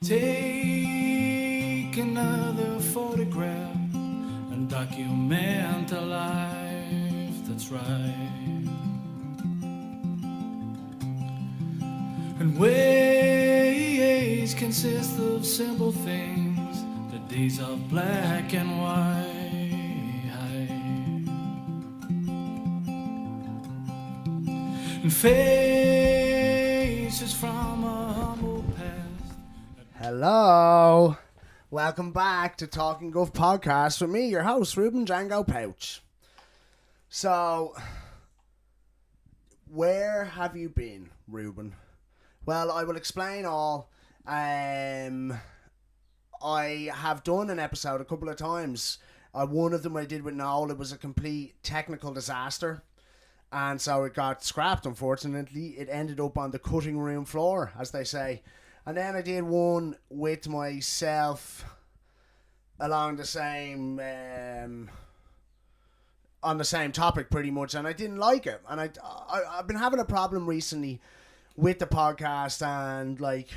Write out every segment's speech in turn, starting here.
Take another photograph and document a life that's right. And ways consist of simple things, the days of black and white. And faces from a humble past. Hello, welcome back to Talkin Guff podcast with me, your host, Ruben Django Pouch. So, where have you been, Ruben? Well, I will explain all. I have done an episode a couple of times. One of them I did with Noel. It was a complete technical disaster. And so it got scrapped, unfortunately. It ended up on the cutting room floor, as they say. And then I did one with myself along the same, on the same topic pretty much. And I didn't like it. And I've been having a problem recently with the podcast. And like,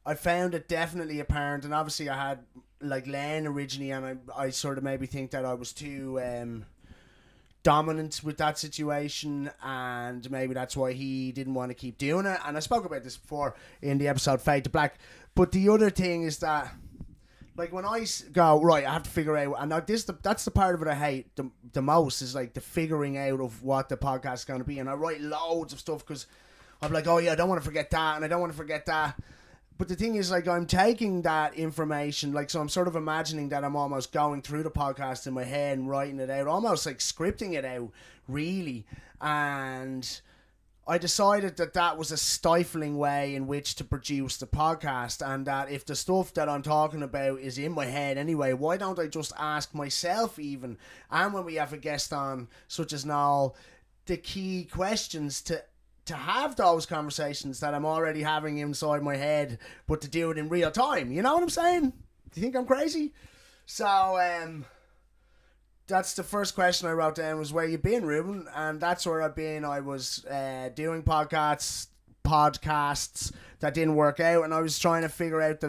I found it definitely apparent. And obviously I had like Len originally. And I sort of maybe think that I was too dominant with that situation, and maybe that's why he didn't want to keep doing it. And I spoke about this before in the episode Fade to Black. But the other thing is that, like, when I go, right, I have to figure out, and that's the part of it I hate the most, is like the figuring out of what the podcast is going to be. And I write loads of stuff because I'm like, oh yeah, I don't want to forget that, and I don't want to forget that. But the thing is, like, I'm taking that information, like, so I'm sort of imagining that I'm almost going through the podcast in my head and writing it out, almost like scripting it out, really. And I decided that that was a stifling way in which to produce the podcast, and that if the stuff that I'm talking about is in my head anyway, why don't I just ask myself even, and when we have a guest on, such as Noel, the key questions to have those conversations that I'm already having inside my head, but to do it in real time. You know what I'm saying? Do you think I'm crazy? So, that's the first question I wrote down, was where you been, Ruben? And that's where I've been. I was doing podcasts that didn't work out, and I was trying to figure out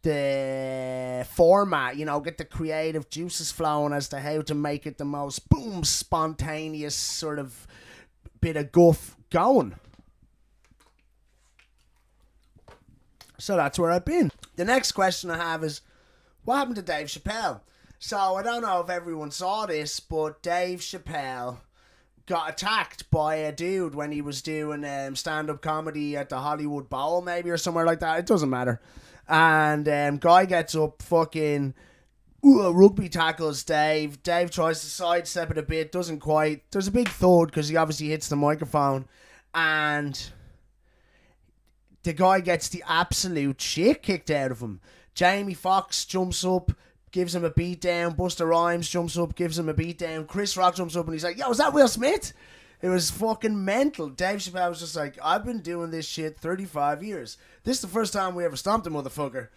the format, you know, get the creative juices flowing as to how to make it the most boom, spontaneous sort of bit of guff going. So that's where I've been. The next question I have is, what happened to Dave Chappelle? So I don't know if everyone saw this, but Dave Chappelle got attacked by a dude when he was doing stand-up comedy at the Hollywood Bowl, maybe, or somewhere like that. It doesn't matter. And guy gets up, fucking rugby tackles Dave. Dave tries to sidestep it a bit, doesn't quite. There's a big thud because he obviously hits the microphone, and the guy gets the absolute shit kicked out of him. Jamie Foxx jumps up, gives him a beat down. Busta Rhymes jumps up, gives him a beat down. Chris Rock jumps up and he's like, yo, is that Will Smith? It was fucking mental. Dave Chappelle was just like, I've been doing this shit 35 years. This is the first time we ever stomped a motherfucker.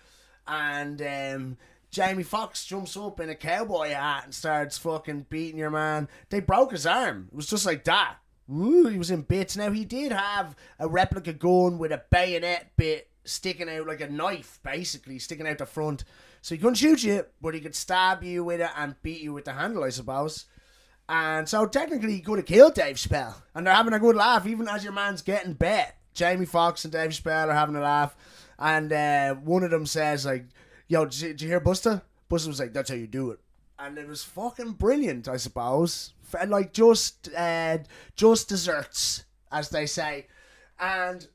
And Jamie Foxx jumps up in a cowboy hat and starts fucking beating your man. They broke his arm. It was just like that. Ooh, he was in bits. Now, he did have a replica gun with a bayonet bit sticking out, like a knife, basically, sticking out the front. So he couldn't shoot you, but he could stab you with it and beat you with the handle, I suppose. And so technically he could have killed Dave Chappelle. And they're having a good laugh, even as your man's getting bet. Jamie Foxx and Dave Chappelle are having a laugh. And one of them says, like, yo, did you hear Busta? Busta was like, that's how you do it. And it was fucking brilliant, I suppose. Like, just desserts, as they say. And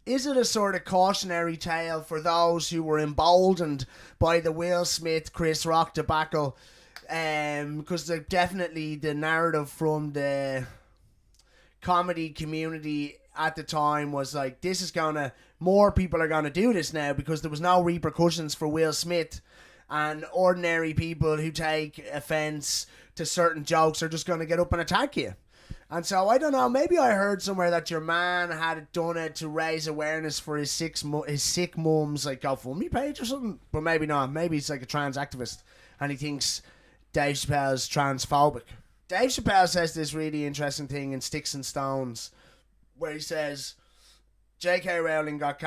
is it a sort of cautionary tale for those who were emboldened by the Will Smith, Chris Rock debacle? Because definitely the narrative from the comedy community at the time was like, this is gonna, more people are gonna do this now, because there was no repercussions for Will Smith, and ordinary people who take offense to certain jokes are just gonna get up and attack you. And so I don't know, maybe I heard somewhere that your man had done it to raise awareness for his sick mum's like GoFundMe page or something, but maybe not. Maybe he's like a trans activist and he thinks Dave Chappelle's transphobic. Dave Chappelle says this really interesting thing in Sticks and Stones, where he says, J.K. Rowling got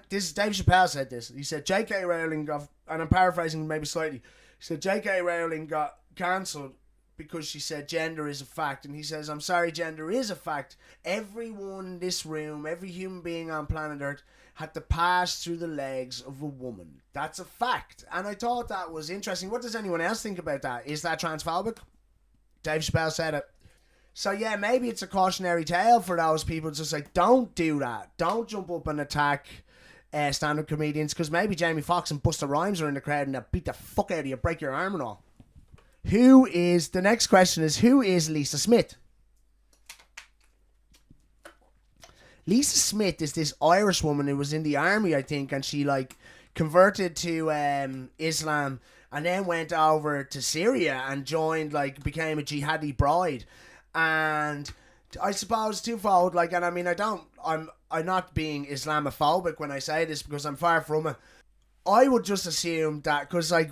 this is Dave Chappelle said this. He said J.K. Rowling got, and I'm paraphrasing maybe slightly. He said J.K. Rowling got cancelled because she said gender is a fact, and he says, I'm sorry, gender is a fact. Everyone in this room, every human being on planet Earth had to pass through the legs of a woman. That's a fact. And I thought that was interesting. What does anyone else think about that? Is that transphobic? Dave Chappelle said it. So yeah, maybe it's a cautionary tale for those people. Just like, don't do that. Don't jump up and attack stand-up comedians, because maybe Jamie Foxx and Busta Rhymes are in the crowd and they'll beat the fuck out of you, break your arm and all. The next question is, who is Lisa Smith? Lisa Smith is this Irish woman who was in the army, I think, and she like converted to Islam and then went over to Syria and joined, like, became a jihadi bride. And I suppose twofold, like, and I mean, I'm not being Islamophobic when I say this, because I'm far from it. I would just assume that, because, like,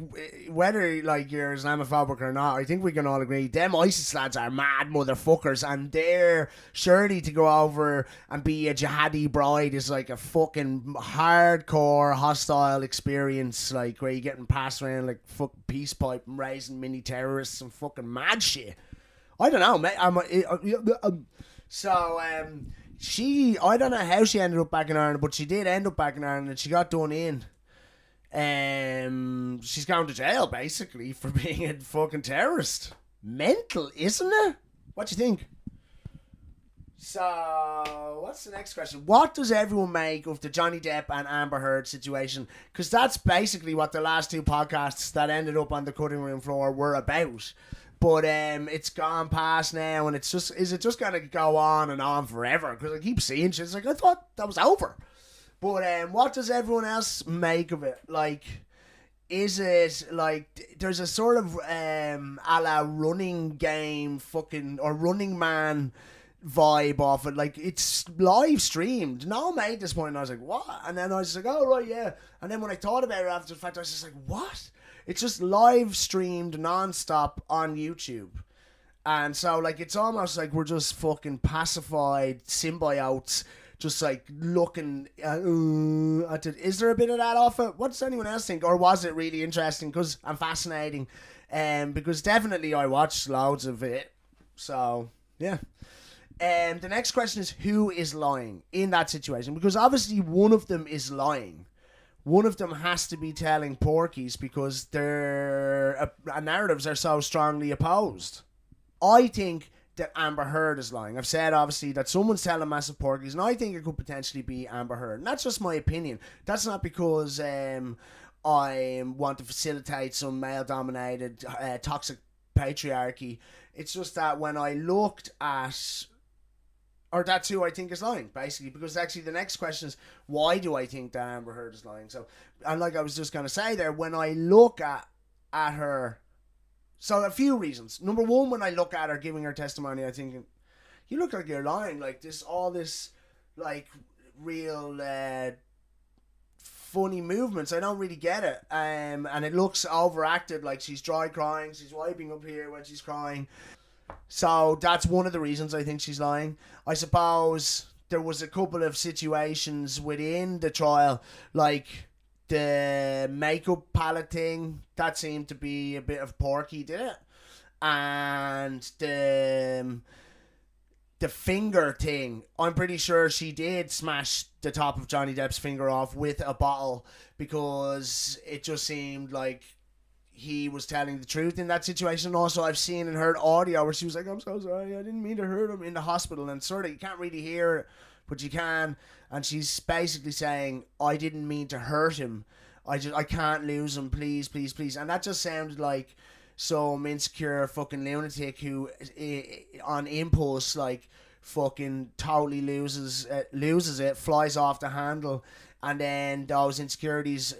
whether, like, you're Islamophobic or not, I think we can all agree, them ISIS lads are mad motherfuckers, and they're surely to go over and be a jihadi bride is, like, a fucking hardcore, hostile experience, like, where you're getting passed around like fucking peace pipe and raising mini terrorists and fucking mad shit. I don't know, mate. I don't know how she ended up back in Ireland, but she did end up back in Ireland, and she got done in. She's going to jail, basically, for being a fucking terrorist. Mental, isn't it? What do you think? So, what's the next question? What does everyone make of the Johnny Depp and Amber Heard situation? Because that's basically what the last two podcasts that ended up on the cutting room floor were about. But it's gone past now, and it's just, is it just going to go on and on forever? Because I keep seeing shit. It's like, I thought that was over. But what does everyone else make of it? Like, is it like there's a sort of a la Running Game fucking or Running Man vibe off it? Like, it's live streamed. No one made this point, and I was like, what? And then I was like, oh right, yeah. And then when I thought about it after the fact, I was just like, what? It's just live streamed non-stop on YouTube. And so, like, it's almost like we're just fucking pacified symbiotes, just like looking at it. Is there a bit of that off it? What does anyone else think? Or was it really interesting? Because I'm fascinating. Because definitely I watched loads of it. So, yeah. The next question is, who is lying in that situation? Because obviously one of them is lying. One of them has to be telling porkies because their narratives are so strongly opposed. I think that Amber Heard is lying. I've said, obviously, that someone's telling massive porkies, and I think it could potentially be Amber Heard. And that's just my opinion. That's not because I want to facilitate some male-dominated toxic patriarchy. It's just that when I looked at... Or that's who I think is lying, basically. Because actually the next question is, why do I think that Amber Heard is lying? So, and like I was just going to say there, when I look at her... So, a few reasons. Number one, when I look at her giving her testimony, I think, you look like you're lying. Like, all this, like, real funny movements. I don't really get it. And it looks overacted, like she's dry crying. She's wiping up here when she's crying. So that's one of the reasons I think she's lying. I suppose there was a couple of situations within the trial, like the makeup palette thing, that seemed to be a bit of porky, did it? And the finger thing, I'm pretty sure she did smash the top of Johnny Depp's finger off with a bottle, because it just seemed like he was telling the truth in that situation. Also, I've seen and heard audio where she was like, I'm so sorry, I didn't mean to hurt him, in the hospital, and sort of, you can't really hear it, but you can, and she's basically saying, I didn't mean to hurt him, I can't lose him, please, please, please. And that just sounded like some insecure fucking lunatic who on impulse, like, fucking totally loses it, flies off the handle, and then those insecurities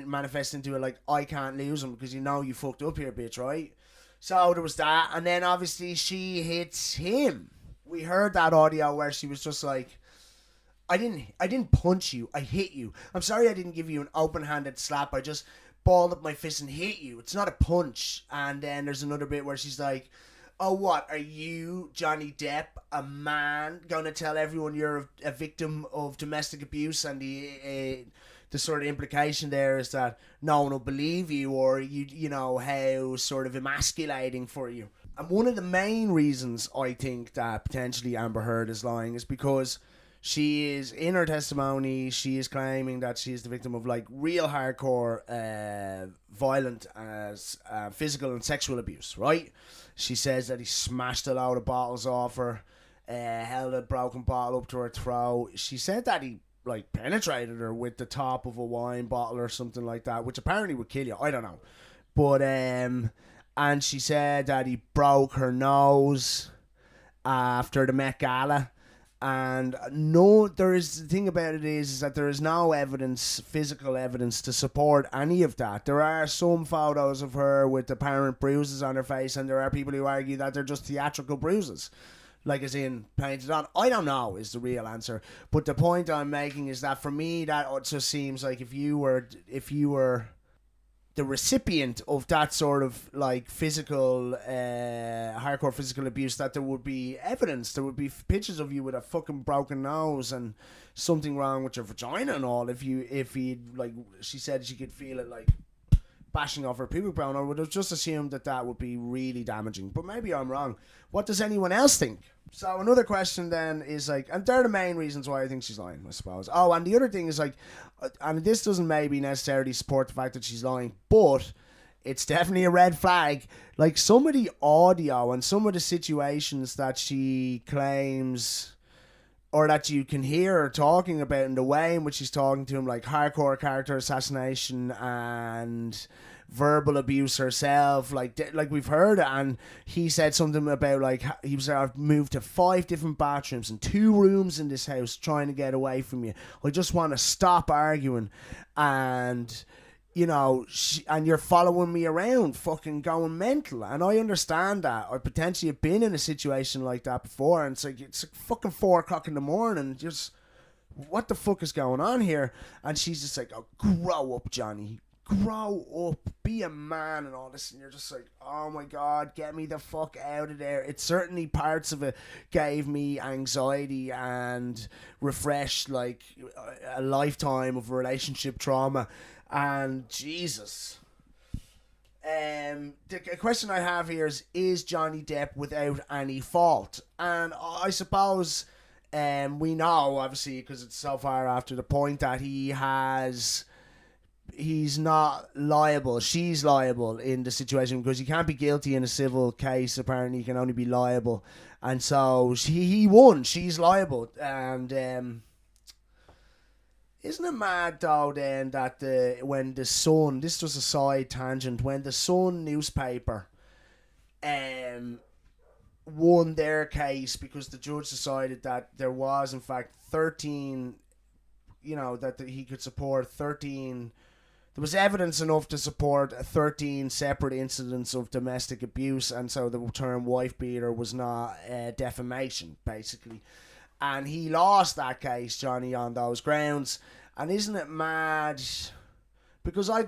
manifest into it, like, I can't lose him because you fucked up here, bitch, right? So there was that, and then obviously she hits him. We heard that audio where she was just like, I didn't punch you, I hit you. I'm sorry I didn't give you an open-handed slap, I just balled up my fist and hit you. It's not a punch. And then there's another bit where she's like, Oh, what? Are you, Johnny Depp, a man, going to tell everyone you're a victim of domestic abuse, and the sort of implication there is that no one will believe you, or you know, how sort of emasculating for you. And one of the main reasons I think that potentially Amber Heard is lying is because she is, in her testimony, she is claiming that she is the victim of like real hardcore violent physical and sexual abuse, right? She says that he smashed a load of bottles off her, held a broken bottle up to her throat. She said that he like penetrated her with the top of a wine bottle or something like that, which apparently would kill you. I don't know. But and she said that he broke her nose after the Met Gala. And the thing about it is that there is no evidence, physical evidence, to support any of that. There are some photos of her with apparent bruises on her face, and there are people who argue that they're just theatrical bruises, like as in painted on. I don't know is the real answer, but the point I'm making is that for me, that just seems like if you were the recipient of that sort of like physical, hardcore physical abuse, that there would be evidence, there would be pictures of you with a fucking broken nose and something wrong with your vagina and all. If he like, she said she could feel it like bashing off her pubic bone, I would have just assumed that would be really damaging. But maybe I'm wrong. What does anyone else think? So another question then is like, and they're the main reasons why I think she's lying, I suppose. Oh, and the other thing is like, and this doesn't maybe necessarily support the fact that she's lying, but it's definitely a red flag. Like some of the audio and some of the situations that she claims, or that you can hear her talking about, in the way in which she's talking to him, like hardcore character assassination and verbal abuse herself, like we've heard it. And he said something about like he was moved to 5 different bathrooms and 2 rooms in this house trying to get away from you. I just want to stop arguing, and you know, and you're following me around, fucking going mental. And I understand that. I potentially have been in a situation like that before, and it's like fucking 4 o'clock in the morning, just what the fuck is going on here? And she's just like, oh, grow up, Johnny. Grow up, be a man and all this. And you're just like, oh my God, get me the fuck out of there. It certainly, parts of it gave me anxiety and refreshed like a lifetime of relationship trauma. And Jesus. The question I have here is Johnny Depp without any fault? And I suppose we know, obviously, because it's so far after the point, that he's not liable. She's liable in the situation, because you can't be guilty in a civil case. Apparently you can only be liable, and so he won. She's liable. And isn't it mad though then that when the Sun, this was a side tangent, when the Sun newspaper won their case, because the judge decided that there was in fact 13, you know, that he could support 13, there was evidence enough to support 13 separate incidents of domestic abuse, and so the term wife beater was not defamation, basically. And he lost that case, Johnny, on those grounds. And isn't it mad? Because I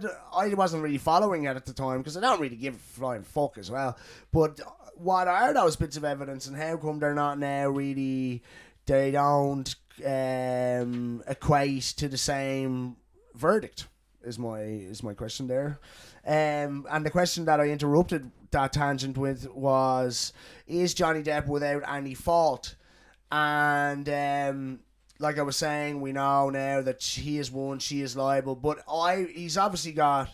wasn't really following it at the time, because I don't really give a flying fuck as well. But what are those bits of evidence, and how come they're not now really, they don't equate to the same verdict? Is my question there. And the question that I interrupted that tangent with was, is Johnny Depp without any fault? And like I was saying, we know now that he is one, she is liable. But he's obviously got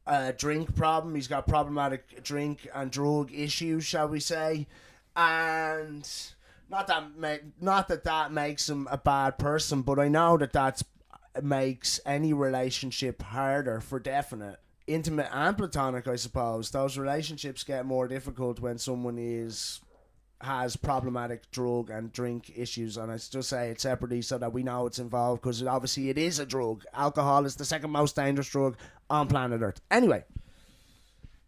a drink problem. He's got problematic drink and drug issues, shall we say? And not that makes him a bad person, but I know that makes any relationship harder, for definite. Intimate and platonic, I suppose. Those relationships get more difficult when someone has problematic drug and drink issues, and I just say it separately so that we know it's involved, because obviously it is a drug. Alcohol is the second most dangerous drug on planet Earth. Anyway,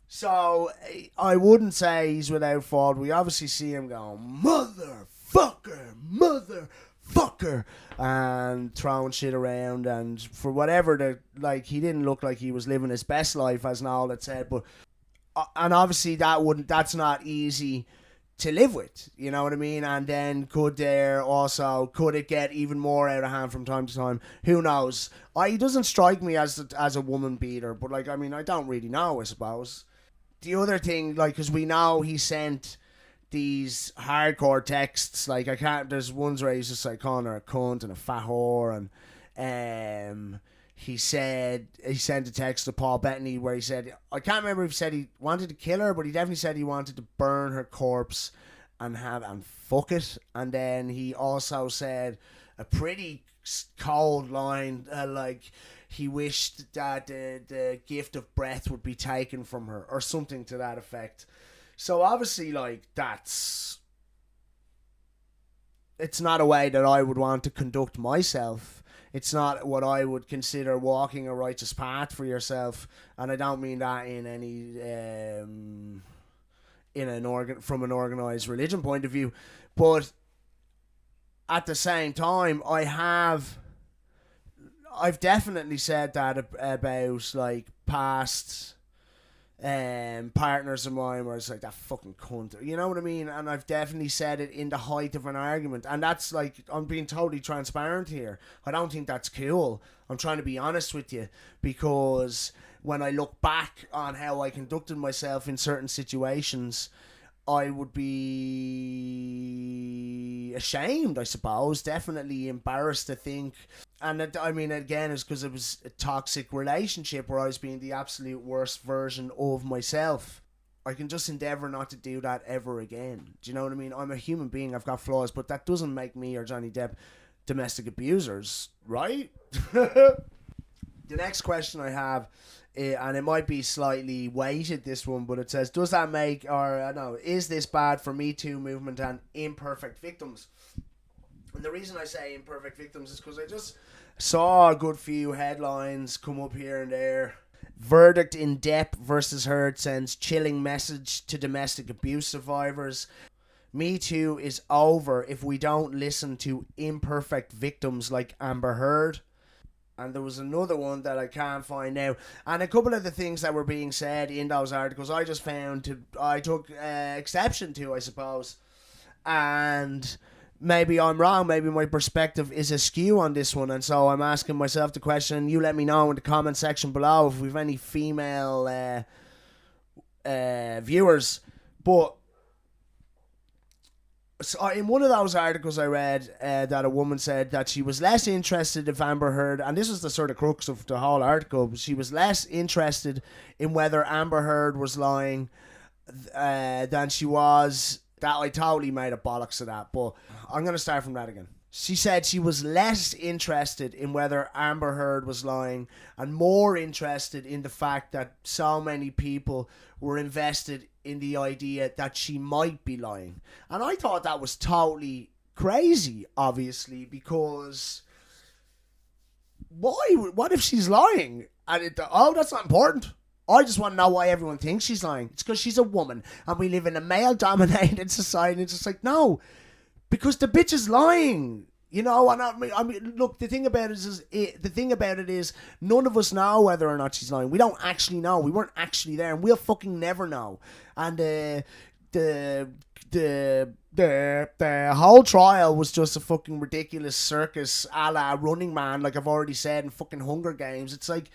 so I wouldn't say he's without fault. We obviously see him going, motherfucker, and throwing shit around, and for whatever he didn't look like he was living his best life, as Noel had said, but and obviously that's not easy to live with, you know what I mean? And then could it get even more out of hand from time to time? Who knows? He doesn't strike me as a woman beater, but like, I mean, I don't really know, I suppose. The other thing, like, because we know he sent these hardcore texts, like, there's ones where he's just like calling her a cunt and a fat whore, and he sent a text to Paul Bettany where he said, I can't remember if he said he wanted to kill her, but he definitely said he wanted to burn her corpse and fuck it. And then he also said a pretty cold line, like he wished that the gift of breath would be taken from her, or something to that effect. So obviously, like, it's not a way that I would want to conduct myself. It's not what I would consider walking a righteous path for yourself, and I don't mean that in any from an organized religion point of view. But at the same time, I've definitely said that about like past partners of mine where it's like, that fucking cunt, you know what I mean? And I've definitely said it in the height of an argument, and that's like, I'm being totally transparent here. I don't think that's cool. I'm trying to be honest with you, because when I look back on how I conducted myself in certain situations, I would be ashamed, I suppose, definitely embarrassed to think. And I mean, again, it's because it was a toxic relationship where I was being the absolute worst version of myself. I can just endeavour not to do that ever again. Do you know what I mean? I'm a human being, I've got flaws, but that doesn't make me or Johnny Depp domestic abusers, right? The next question I have, and it might be slightly weighted, this one, but it says, is this bad for Me Too movement and imperfect victims? And the reason I say imperfect victims is because I just saw a good few headlines come up here and there. Verdict in Depp versus Heard sends chilling message to domestic abuse survivors. Me Too is over if we don't listen to imperfect victims like Amber Heard. And there was another one that I can't find now. And a couple of the things that were being said in those articles I just I took exception to, I suppose. And maybe I'm wrong, maybe my perspective is askew on this one, and so I'm asking myself the question. You let me know in the comment section below if we've any female viewers. But so in one of those articles I read that a woman said that she was less interested if Amber Heard, and this was the sort of crux of the whole article, she was less interested in whether Amber Heard was lying than she was. That I totally made a bollocks of that, but I'm going to start from that again. She said she was less interested in whether Amber Heard was lying and more interested in the fact that so many people were invested in the idea that she might be lying. And I thought that was totally crazy, obviously, because why? What if she's lying? And that's not important. I just want to know why everyone thinks she's lying. It's because she's a woman and we live in a male-dominated society. It's just like, no, because the bitch is lying. You know, and I mean, look, the thing about it is none of us know whether or not she's lying. We don't actually know. We weren't actually there, and we'll fucking never know. And the whole trial was just a fucking ridiculous circus a la Running Man, like I've already said, in fucking Hunger Games. It's like,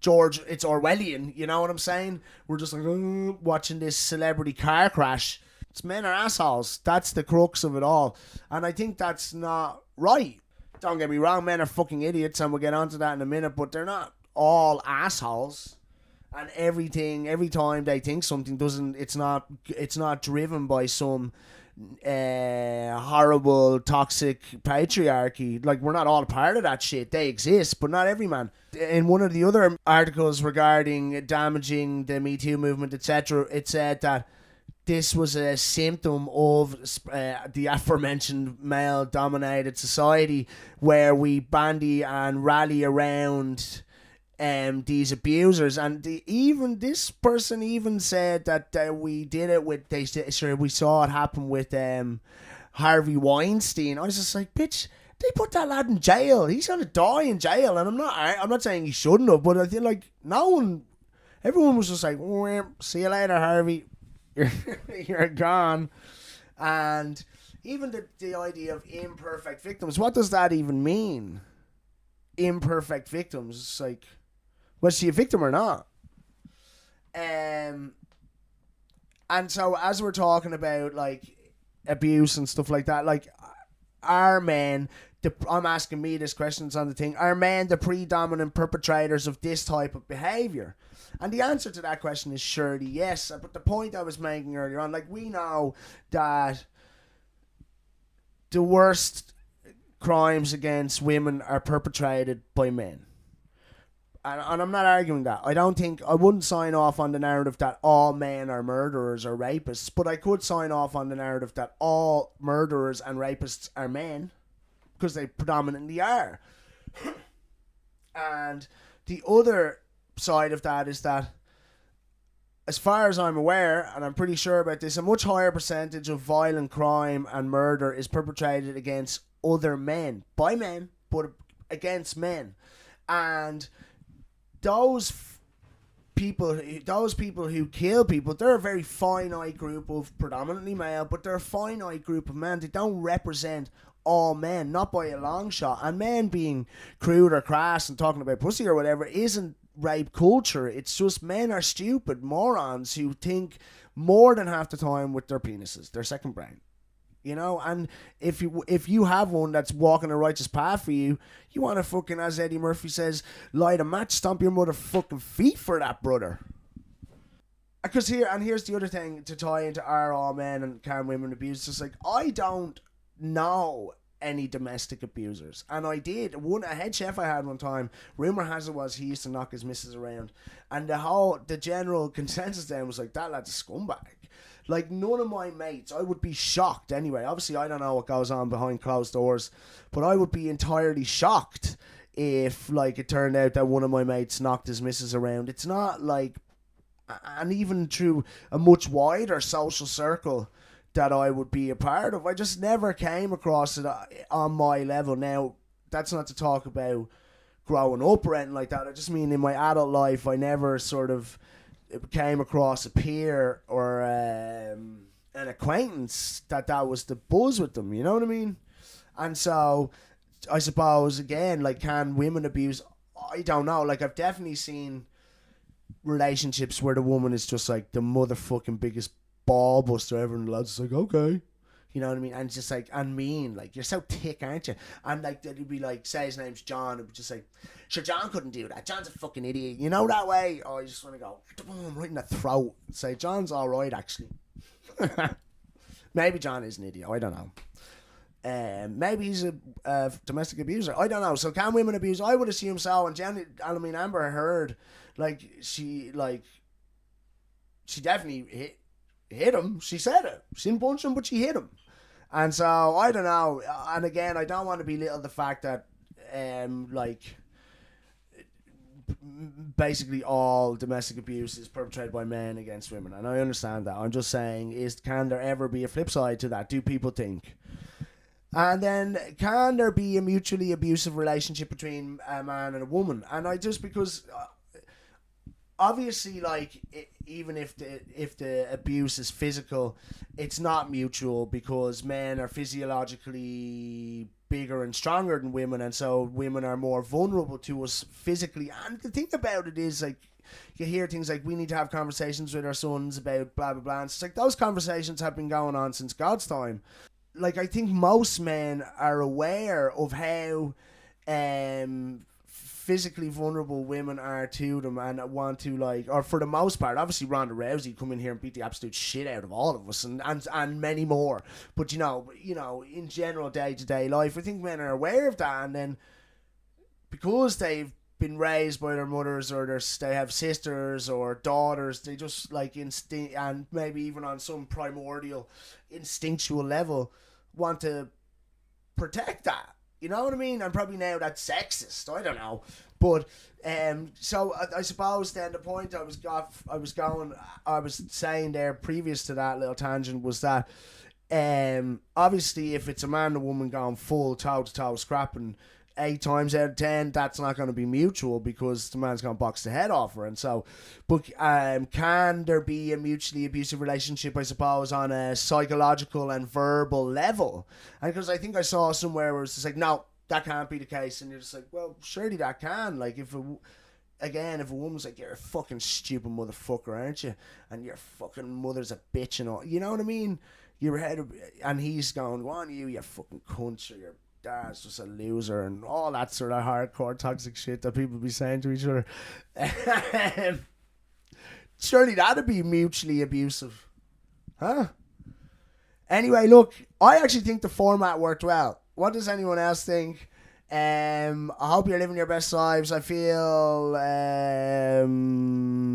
George, it's Orwellian, you know what I'm saying? We're just like watching this celebrity car crash. It's men are assholes. That's the crux of it all. And I think that's not right. Don't get me wrong, men are fucking idiots, and we'll get onto that in a minute, but they're not all assholes. And every time they think something it's not driven by some horrible toxic patriarchy. Like, we're not all a part of that shit. They exist, but not every man. In one of the other articles regarding damaging the Me Too movement, etc., it said that this was a symptom of the aforementioned male-dominated society where we bandy and rally around these abusers. And this person even said that we did it with, we saw it happen with Harvey Weinstein. I was just like, bitch, they put that lad in jail. He's gonna die in jail, and I'm not saying he shouldn't have, but I feel like no one Everyone was just like, see you later, Harvey. You're gone. And even the idea of imperfect victims, what does that even mean? Imperfect victims. It's like, was she a victim or not? And so as we're talking about like abuse and stuff like that, like, are men, I'm asking me this questions on the thing, are men the predominant perpetrators of this type of behaviour? And the answer to that question is surely yes. But the point I was making earlier on, like, we know that the worst crimes against women are perpetrated by men. And I'm not arguing that. I wouldn't sign off on the narrative that all men are murderers or rapists, but I could sign off on the narrative that all murderers and rapists are men, because they predominantly are. And the other side of that is that, as far as I'm aware, and I'm pretty sure about this, a much higher percentage of violent crime and murder is perpetrated against other men, by men, but against men. And those people who kill people, they're a very finite group of predominantly male, but they're a finite group of men. They don't represent all men, not by a long shot. And men being crude or crass and talking about pussy or whatever isn't rape culture. It's just men are stupid morons who think more than half the time with their penises, their second brain. You know, and if you have one that's walking a righteous path for you, you want to fucking, as Eddie Murphy says, light a match, stomp your motherfucking feet for that, brother. Because here's the other thing to tie into, are all men and can women abuse? It's just like, I don't know any domestic abusers, and I did. A head chef I had one time, rumor has it was he used to knock his missus around, and the general consensus then was like, that lad's a scumbag. Like, none of my mates, I would be shocked anyway. Obviously, I don't know what goes on behind closed doors, but I would be entirely shocked if, like, it turned out that one of my mates knocked his missus around. It's not like, and even through a much wider social circle that I would be a part of, I just never came across it on my level. Now, that's not to talk about growing up or anything like that. I just mean in my adult life, I never sort of came across a peer or an acquaintance that was the buzz with them, you know what I mean? And so I suppose, again, like, can women abuse? I don't know. Like, I've definitely seen relationships where the woman is just like the motherfucking biggest ball buster ever, and the lad's like, okay, you know what I mean? And just like, and mean, like, you're so thick, aren't you? And like, they'd be like, say his name's John, it'd be just like, sure, John couldn't do that, John's a fucking idiot, you know, that way. Oh, I just want to go right in the throat and say, John's alright, actually. Maybe John is an idiot, I don't know. Maybe he's a domestic abuser, I don't know. So can women abuse? I would assume so. And Amber Heard, like, she definitely hit him. She said it. She didn't punch him, but she hit him. And so, I don't know. And again, I don't want to belittle the fact that, like, basically all domestic abuse is perpetrated by men against women. And I understand that. I'm just saying, can there ever be a flip side to that? Do people think? And then, can there be a mutually abusive relationship between a man and a woman? And because obviously, like, even if the abuse is physical, it's not mutual, because men are physiologically bigger and stronger than women, and so women are more vulnerable to us physically. And the thing about it is, like, you hear things like, we need to have conversations with our sons about blah blah blah, and it's like, those conversations have been going on since God's time. Like, I think most men are aware of how physically vulnerable women are to them, and want to, like, or for the most part, obviously Ronda Rousey come in here and beat the absolute shit out of all of us, and many more. But you know, in general day-to-day life, I think men are aware of that, and then because they've been raised by their mothers, or they have sisters or daughters, they just, like, instinct, and maybe even on some primordial instinctual level, want to protect that. You know what I mean? And probably now that's sexist, I don't know. But so I suppose then the point I was saying there previous to that little tangent was that obviously if it's a man and a woman going full toe to toe scrapping, 8 times out of 10 that's not going to be mutual because the man's going to box the head off her. And so, but can there be a mutually abusive relationship, I suppose, on a psychological and verbal level? And because I think I saw somewhere where it's just like, no, that can't be the case. And you're just like, well, surely that can. Like, if a woman's like, you're a fucking stupid motherfucker, aren't you? And your fucking mother's a bitch and all, you know what I mean? Your head, and he's going, go on you fucking cunt, or your dad's just a loser, and all that sort of hardcore toxic shit that people be saying to each other. Surely that'd be mutually abusive. Huh? Anyway, look, I actually think the format worked well. What does anyone else think? I hope you're living your best lives. I feel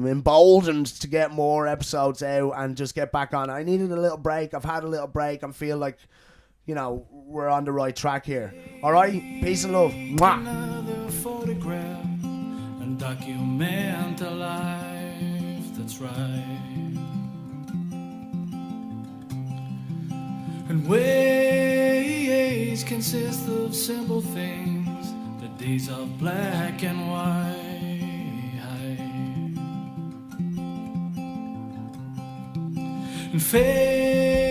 emboldened to get more episodes out and just get back on. I needed a little break. I've had a little break and feel like, you know, we're on the right track here. Alright, peace and love. Mwah. Another photograph and document a life that's right. And ways consist of simple things, the days of black and white. And faces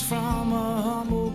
from a humble